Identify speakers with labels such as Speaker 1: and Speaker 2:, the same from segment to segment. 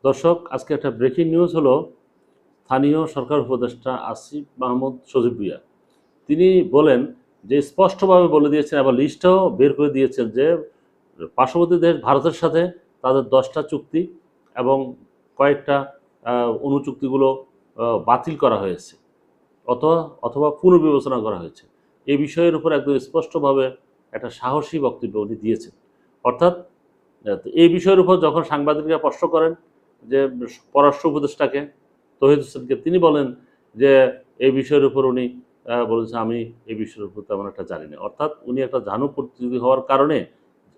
Speaker 1: দর্শক, আজকে একটা ব্রেকিং নিউজ হলো, স্থানীয় সরকার উপদেষ্টা আসিফ মাহমুদ সজীব ভুঁইয়া তিনি বলেন যে স্পষ্টভাবে বলে দিয়েছেন এবং লিস্টটাও বের করে দিয়েছেন যে পার্শ্ববর্তী দেশ ভারতের সাথে তাদের 10টা চুক্তি এবং কয়েকটা অনুচুক্তিগুলো বাতিল করা হয়েছে অথবা অথবা পুনর্বিবেচনা করা হয়েছে। এই বিষয়ের উপর একদম স্পষ্টভাবে একটা সাহসী বক্তব্য উনি দিয়েছেন। অর্থাৎ এই বিষয়ের উপর যখন সাংবাদিকরা প্রশ্ন করেন যে পররাষ্ট্র উপদেষ্টাকে, তৌহিদ হোসেনকে, তিনি বলেন যে এই বিষয়ের উপর উনি বলেছে আমি এই বিষয়ের উপর তেমন একটা জানি না। অর্থাৎ উনি একটা ঝানু প্রতিযোগী হওয়ার কারণে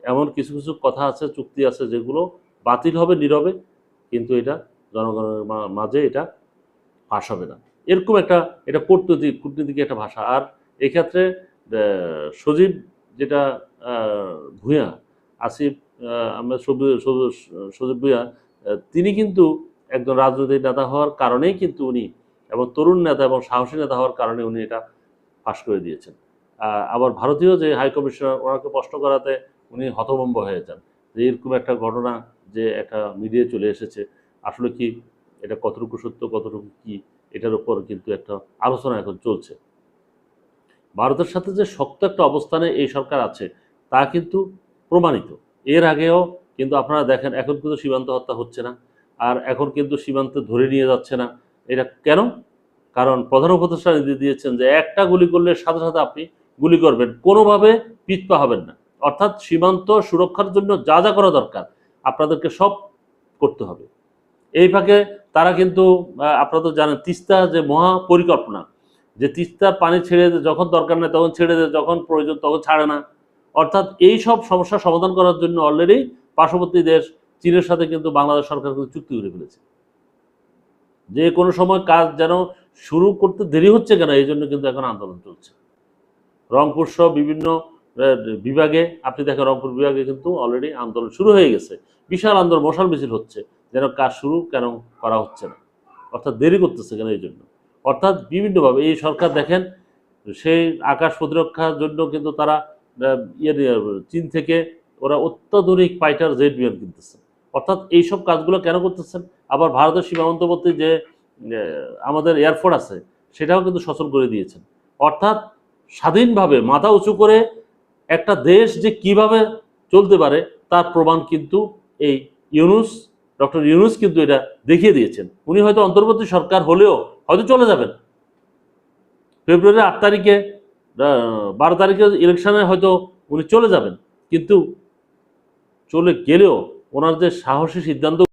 Speaker 1: এমন কিছু কিছু কথা আছে, চুক্তি আছে যেগুলো বাতিল হবে নীরবে, কিন্তু এটা জনগণের মাঝে এটা ফাঁস হবে না। এরকম একটা, এটা কূটনীতিক একটা ভাষা। আর এক্ষেত্রে সজীব যেটা ভূঁইয়া, আসিফ আমরা সজীব ভূঁইয়া, তিনি কিন্তু একজন রাজনৈতিক নেতা হওয়ার কারণেই কিন্তু উনি, এবং তরুণ নেতা এবং সাহসী নেতা হওয়ার কারণে উনি এটা ফাঁস করে দিয়েছেন। আবার ভারতীয় যে হাই কমিশনার, ওনাকে প্রশ্ন করাতে উনি হতভম্ব হয়ে যান যে এরকম একটা ঘটনা যে একটা মিডিয়ায় চলে এসেছে, আসলে কি এটা কতটুকু সত্য, কতটুকু কি, এটার উপর কিন্তু একটা আলোচনা এখন চলছে। ভারতের সাথে যে শক্ত একটা অবস্থানে এই সরকার আছে তা কিন্তু প্রমাণিত। এর আগেও কিন্তু আপনারা দেখেন, এখন কিন্তু সীমান্ত হত্যা হচ্ছে না, আর এখন কিন্তু সীমান্তে ধরে নিয়ে যাচ্ছে না। এটা কেন? কারণ প্রধান উপদেষ্টা নির্দেশ দিয়েছেন যে একটা গুলি করলে সাথে সাথে আপনি গুলি করবেন, কোনোভাবে পিছপা হবেন না। অর্থাৎ সীমান্ত সুরক্ষার জন্য যা যা করা দরকার আপনাদেরকে সব করতে হবে। এই ফাঁকে তারা কিন্তু, আপনারা তো জানেন, তিস্তা যে মহা পরিকল্পনা, যে তিস্তার পানি ছেড়ে যখন দরকার নেই তখন ছেড়ে দেয়, যখন প্রয়োজন তখন ছাড়ে না। অর্থাৎ এই সব সমস্যার সমাধান করার জন্য অলরেডি পার্শ্ববর্তী দেশ চীনের সাথে কিন্তু বাংলাদেশ সরকার কিন্তু চুক্তি করে ফেলেছে, যে কোনো সময় কাজ যেন শুরু করতে দেরি হচ্ছে কেন, এই জন্য কিন্তু এখন আন্দোলন চলছে। রংপুর সহ বিভিন্ন বিভাগে আপনি দেখেন, রংপুর বিভাগে কিন্তু অলরেডি আন্দোলন শুরু হয়ে গেছে, বিশাল আন্দোলন, মশাল মিছিল হচ্ছে, যেন কাজ শুরু কেন করা হচ্ছে না, অর্থাৎ দেরি করতেছে কেন এই জন্য। অর্থাৎ বিভিন্নভাবে এই সরকার দেখেন, সেই আকাশ প্রতিরক্ষার জন্য কিন্তু তারা চীন থেকে ওরা অত্যাধুনিক ফাইটার জেট বিমান কিনতেছে। অর্থাৎ এইসব কাজগুলো কেন করতেছেন? আবার ভারতের সীমান্তবর্তী যে আমাদের এয়ারফোর্স আছে সেটাও কিন্তু সচল করে দিয়েছেন। অর্থাৎ স্বাধীনভাবে মাথা উঁচু করে একটা দেশ যে কিভাবে চলতে পারে তার প্রমাণ কিন্তু এই ইউনুস, ডক্টর ইউনুস কিন্তু এটা দেখিয়ে দিয়েছেন। উনি হয়তো অন্তর্বর্তী সরকার হলেও হয়তো চলে যাবেন ফেব্রুয়ারি 8 তারিখে, 12 তারিখে ইলেকশনে হয়তো উনি চলে যাবেন, কিন্তু চলে গেলেও ওনার যে সাহসী সিদ্ধান্ত